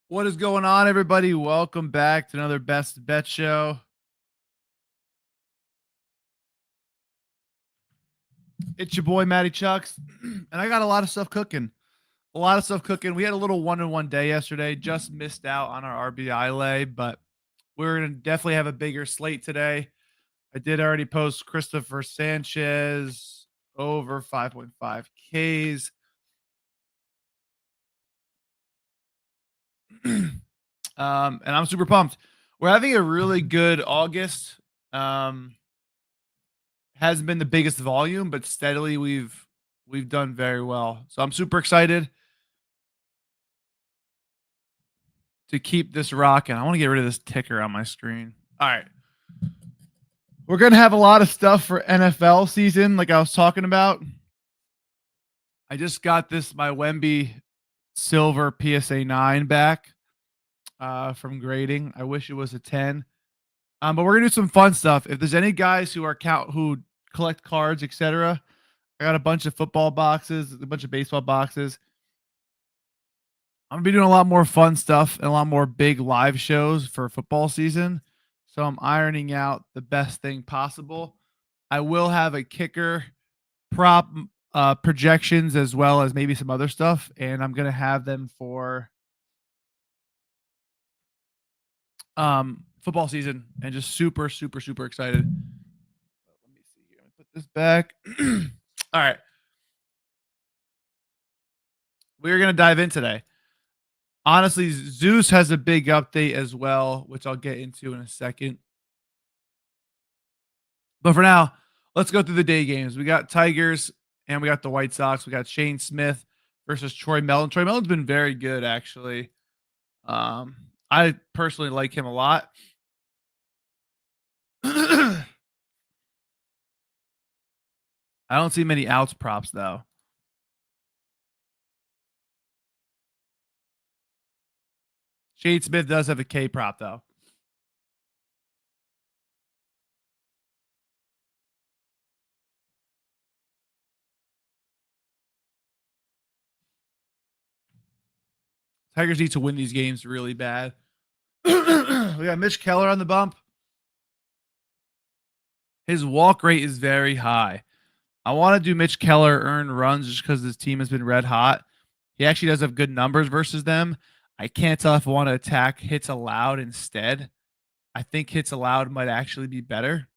What is going on, everybody? Welcome back to another Best Bet Show. It's your boy Matty Chucks, and I got a lot of stuff cooking. A lot of stuff cooking. We had a little one-on-one day yesterday. Just missed out on our RBI lay, but we're gonna definitely have a bigger slate today. I did already post Christopher Sanchez over 5.5 Ks. And I'm super pumped. We're having a really good August. Um, Hasn't been the biggest volume, but steadily we've done very well. So I'm super excited to keep this rocking. I want to get rid of this ticker on my screen. All right. We're gonna have a lot of stuff for NFL season, like I was talking about. I just got this my Wemby silver PSA 9 back from grading. I wish it was a 10. But we're gonna do some fun stuff. If there's any guys who collect cards, etc., I got a bunch of football boxes, a bunch of baseball boxes. I'm gonna be doing a lot more fun stuff and a lot more big live shows for football season. So I'm ironing out the best thing possible. I will have a kicker prop projections as well as maybe some other stuff, and I'm gonna have them for football season and just super excited. Let me see here. Let me put this back. All right. We're gonna dive in today. Honestly, Zeus has a big update as well, which I'll get into in a second. But for now, let's go through the day games. We got Tigers and we got the White Sox. We got Shane Smith versus Troy Mellon. Troy Mellon's been very good, actually. I personally like him a lot. I don't see many outs props though. Shane Smith does have a K prop though. Tigers need to win these games really bad. We got Mitch Keller on the bump. His walk rate is very high. I want to do Mitch Keller earn runs just because his team has been red hot. He actually does have good numbers versus them. I can't tell if I want to attack hits allowed instead. I think hits allowed might actually be better.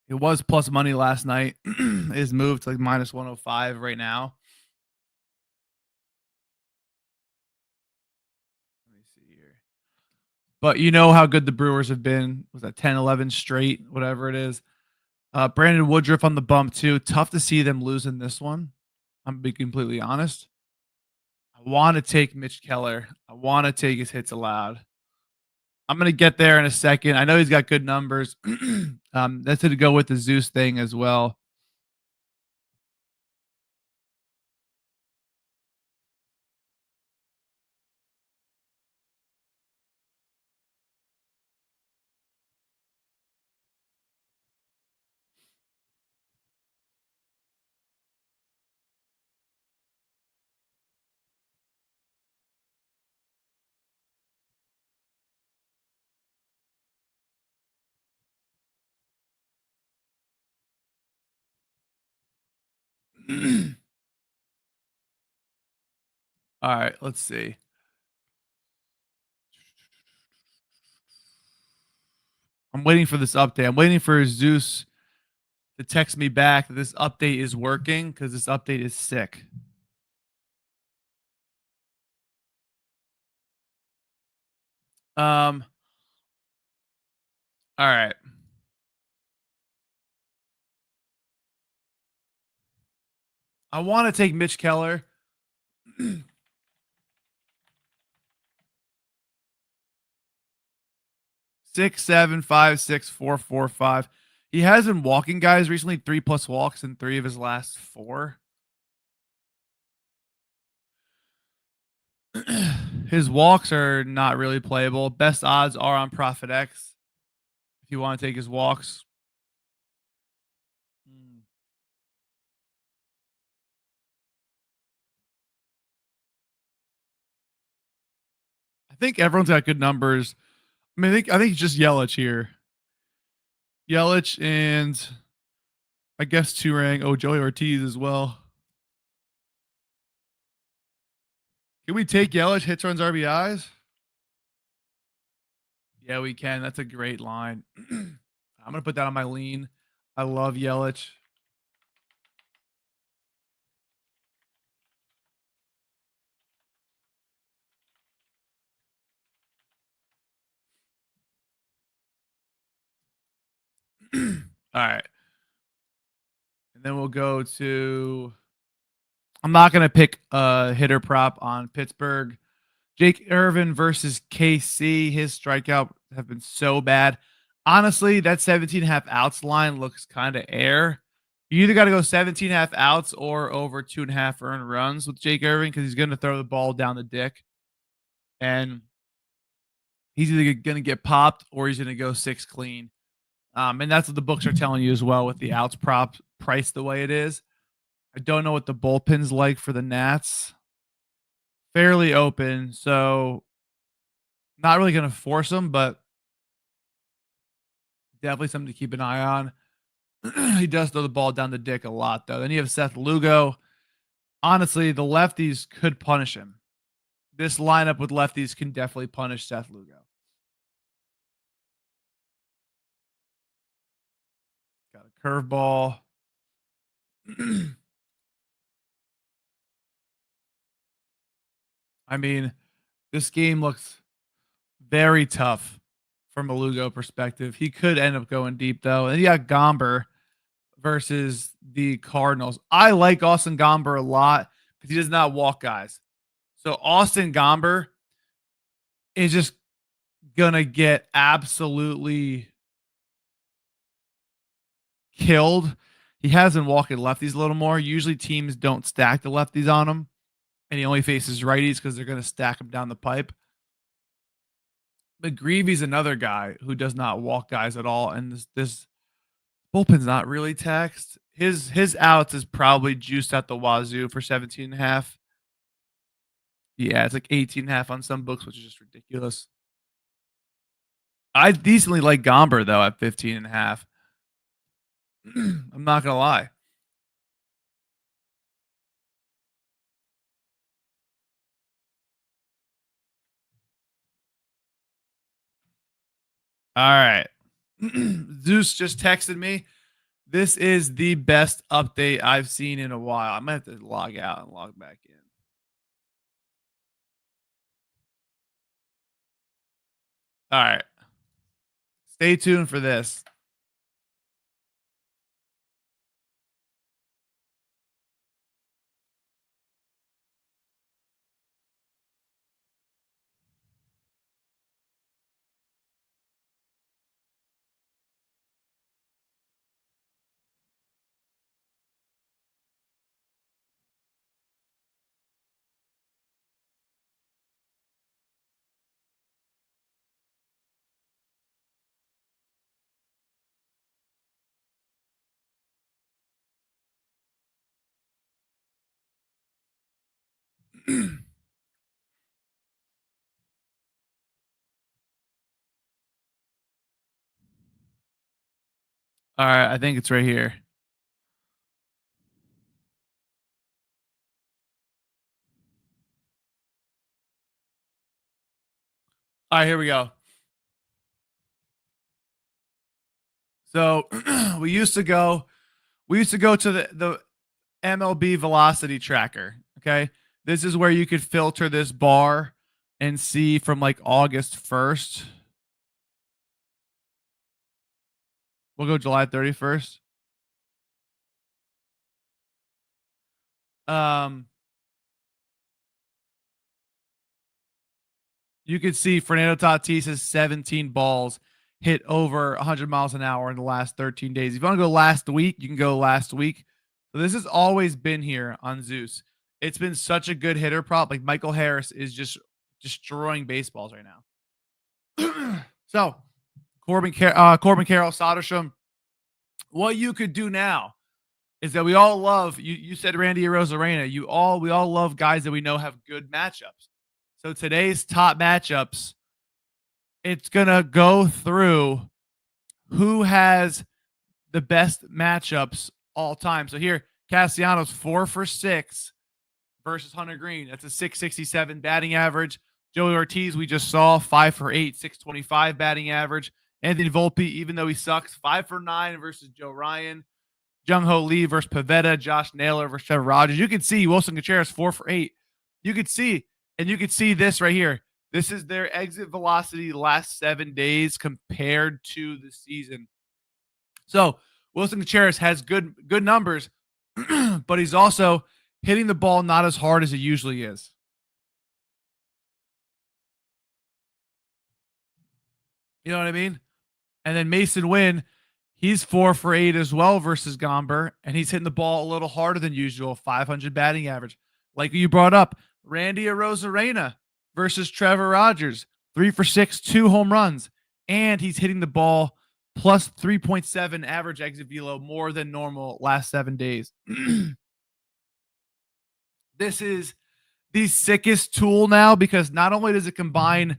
It was plus money last night. Is moved to like minus 105 right now. Let me see here. But you know how good the Brewers have been. Was that 10, 11 straight, whatever it is. Brandon Woodruff on the bump too. Tough to see them losing this one. I'm gonna be completely honest. I want to take Mitch Keller. I want to take his hits allowed. I'm gonna get there in a second. I know he's got good numbers. That's to go with the Zeus thing as well. All right, let's see. I'm waiting for this update. I'm waiting for Zeus to text me back that this update is working because this update is sick. Um. All right. I want to take Mitch Keller. 6, 7, 5, 6, 4, 4, 5. He has been walking guys recently, 3+ walks in 3 of his last 4. His walks are not really playable. Best odds are on Profit X if you want to take his walks. think everyone's got good numbers. I mean, I think it's just Yelich here. Yelich and I guess Turang. Oh, Joey Ortiz as well. Can we take Yelich hits, runs, RBIs? Yeah, we can. That's a great line. I'm gonna put that on my lean. I love Yelich. All right. And then we'll go to I'm not gonna pick a hitter prop on Pittsburgh. Jake Irvin versus KC. His strikeout have been so bad. Honestly, that 17 half outs line looks kind of air. You either got to go 17 half outs or over 2.5 earned runs with Jake Irvin because he's going to throw the ball down the dick. And he's either going to get popped or he's going to go 6 clean. And that's what the books are telling you as well with the outs prop price the way it is. I don't know what the bullpen's like for the Nats. Fairly open. So not really going to force them, but definitely something to keep an eye on. He does throw the ball down the dick a lot, though. Then you have Seth Lugo. Honestly, the lefties could punish him. This lineup with lefties can definitely punish Seth Lugo. Got a curveball. I mean, this game looks very tough from a Lugo perspective. He could end up going deep, though. And you got Gomber versus the Cardinals. I like Austin Gomber a lot because he does not walk guys. So Austin Gomber is just gonna get absolutely killed. He has been walking lefties a little more. Usually teams don't stack the lefties on him, and he only faces righties because they're gonna stack him down the pipe. But Greavy's another guy who does not walk guys at all, and this bullpen's not really taxed. His outs is probably juiced at the wazoo for 17.5. Yeah, it's like 18.5 on some books, which is just ridiculous. I decently like Gomber though at 15.5. I'm not gonna lie. All right. Zeus just texted me. This is the best update I've seen in a while. I'm gonna have to log out and log back in. All right. Stay tuned for this. All right, I think it's right here. All right, here we go. So we used to go to the MLB velocity tracker. Okay. This is where you could filter this bar and see from like August 1st. We'll go July 31st. Um, you could see Fernando Tatis's 17 balls hit over 100 miles an hour in the last 13 days. If you want to go last week, you can go last week. So this has always been here on Zeus. It's been such a good hitter prop. Like Michael Harris is just destroying baseballs right now. So Corbin Carroll, Soderstrom. What you could do now is that we all love you. You said Randy Arozarena. We all love guys that we know have good matchups. So today's top matchups, it's gonna go through who has the best matchups all time. So here, Castellanos 4 for 6 versus Hunter Green. That's a 667 batting average. Joey Ortiz, we just saw 5 for 8, 625 batting average. Anthony Volpe, even though he sucks, 5 for 9 versus Joe Ryan. Jung Ho Lee versus Pavetta. Josh Naylor versus Trevor Rogers. You can see Wilson Contreras 4 for 8. You could see, and you could see this right here. This is their exit velocity last 7 days compared to the season. So Wilson Contreras has good numbers, but he's also hitting the ball not as hard as it usually is. You know what I mean? And then Mason Wynn, he's 4 for 8 as well versus Gomber, and he's hitting the ball a little harder than usual, 500 batting average. Like you brought up, Randy Arozarena versus Trevor Rogers, 3 for 6, 2 home runs, and he's hitting the ball plus 3.7 average exit velo more than normal last 7 days. This is the sickest tool now because not only does it combine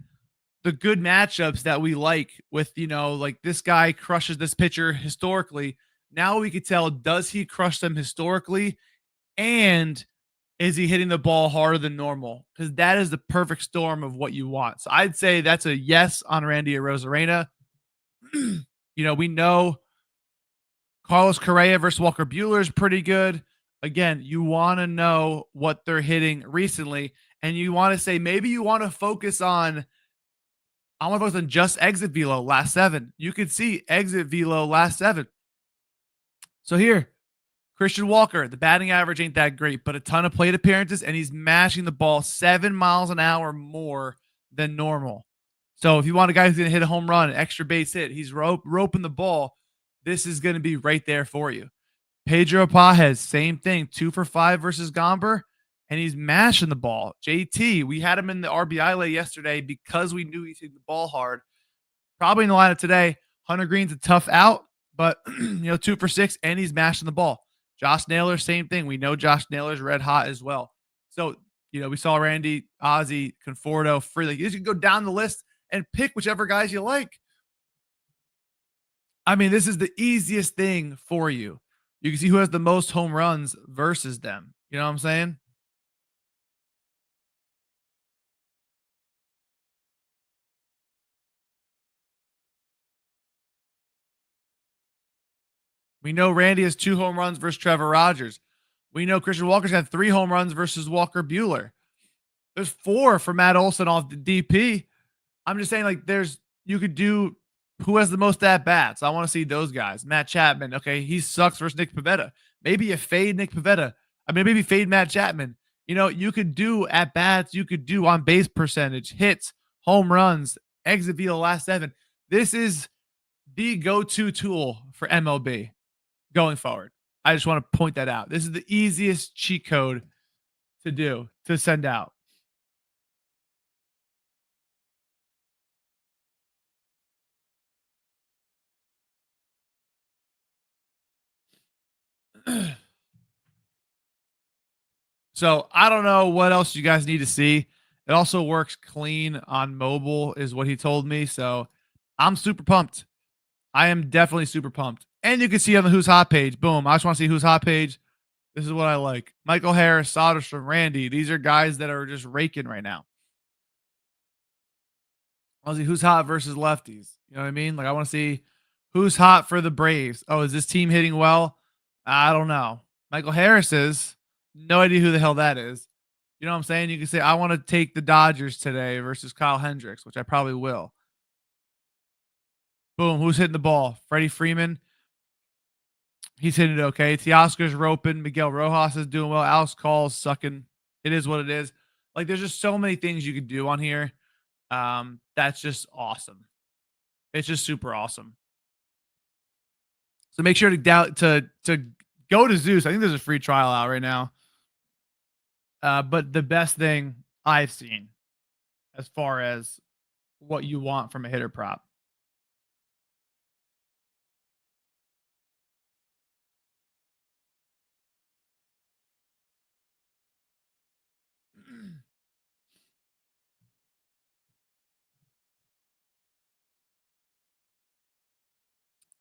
the good matchups that we like with, like this guy crushes this pitcher historically. Now we could tell, does he crush them historically? And is he hitting the ball harder than normal? Because that is the perfect storm of what you want. So I'd say that's a yes on Randy Arozarena. We know Carlos Correa versus Walker Buehler is pretty good. Again, you want to know what they're hitting recently, and you want to say maybe you want to focus on. I want to focus on just exit velo last 7. You could see exit velo last 7. So here, Christian Walker, the batting average ain't that great, but a ton of plate appearances, and he's mashing the ball 7 miles an hour more than normal. So if you want a guy who's going to hit a home run, an extra base hit, he's roping the ball, this is going to be right there for you. Pedro Pajes, same thing, 2 for 5 versus Gomber, and he's mashing the ball. JT, we had him in the RBI lay yesterday because we knew he's hitting the ball hard. Probably in the lineup today. Hunter Green's a tough out, but 2 for 6, and he's mashing the ball. Josh Naylor, same thing. We know Josh Naylor's red hot as well. So, we saw Randy, Ozzy, Conforto, Freely. You can go down the list and pick whichever guys you like. I mean, this is the easiest thing for you. You can see who has the most home runs versus them. You know what I'm saying? We know Randy has 2 home runs versus Trevor Rogers. We know Christian Walker's had 3 home runs versus Walker Buehler. There's 4 for Matt Olson off the DP. I'm just saying, like, you could do who has the most at bats. I want to see those guys. Matt Chapman, okay, he sucks versus Nick Pivetta. Maybe you fade Nick Pivetta. Maybe fade Matt Chapman. You could do at bats. You could do on base percentage, hits, home runs, exit via the last 7. This is the go-to tool for MLB going forward. I just want to point that out. This is the easiest cheat code to send out. So I don't know what else you guys need to see. It also works clean on mobile, is what he told me. So I'm super pumped. I am definitely super pumped. And you can see on the Who's Hot page, boom. I just want to see Who's Hot page. This is what I like. Michael Harris, Soderstrom, Randy. These are guys that are just raking right now. I want to see who's hot versus lefties. You know what I mean? Like, I want to see who's hot for the Braves. Oh, is this team hitting well? I don't know. Michael Harris is. No idea who the hell that is. You know what I'm saying? You can say, I want to take the Dodgers today versus Kyle Hendricks, which I probably will. Boom. Who's hitting the ball? Freddie Freeman. He's hitting it okay. Teoscar's roping. Miguel Rojas is doing well. Alex Call's sucking. It is what it is. Like, there's just so many things you could do on here. That's just awesome. It's just super awesome. So make sure to go to Zeus. I think there's a free trial out right now. But the best thing I've seen as far as what you want from a hitter prop.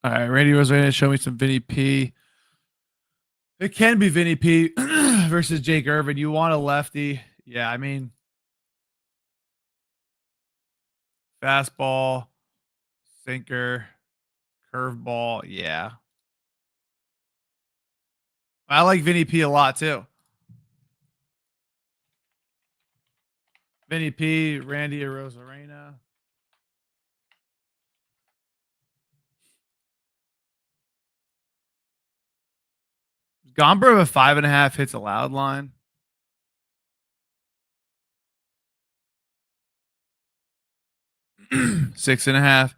All right, Randy Rosarena, show me some Vinny P. It can be Vinny P versus Jake Irvin. You want a lefty? Yeah, I mean, fastball, sinker, curveball. Yeah, I like Vinny P a lot too. Vinny P, Randy Rosarena. Gomber of a 5.5 hits allowed line. Six and a half.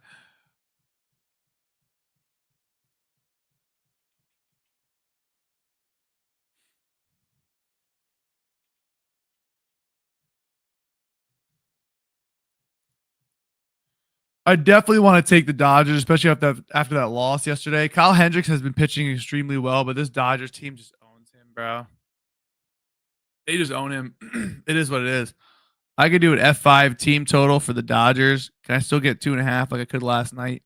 I definitely want to take the Dodgers, especially after that loss yesterday. Kyle Hendricks has been pitching extremely well, but this Dodgers team just owns him, bro. They just own him. It is what it is. I could do an F5 team total for the Dodgers. Can I still get 2.5 like I could last night?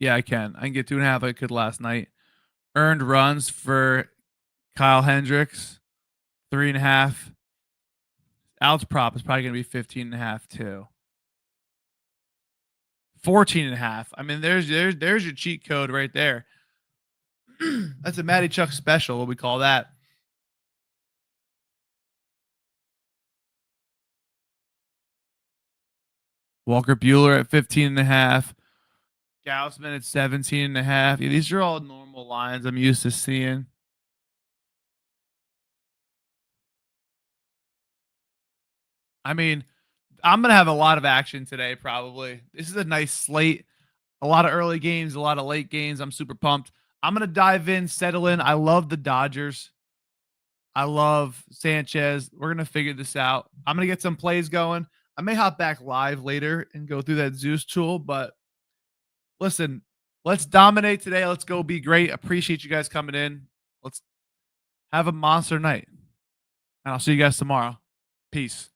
Yeah, I can. I can get 2.5 like I could last night. Earned runs for Kyle Hendricks, 3.5. Outs prop is probably going to be 15.5 too. 14.5. I mean, there's your cheat code right there. That's a Matty Chuck special. What we call that? Walker Bueller at 15.5. Gaussman at 17.5. Yeah, these are all normal lines I'm used to seeing. I mean, I'm gonna have a lot of action today. Probably. This is a nice slate. A lot of early games, a lot of late games. I'm super pumped. I'm gonna dive in, settle in. I love the Dodgers. I love Sanchez. We're gonna figure this out. I'm gonna get some plays going. I may hop back live later and go through that Zeus tool, but listen, let's dominate today. Let's go be great. Appreciate you guys coming in. Let's have a monster night. And I'll see you guys tomorrow. Peace.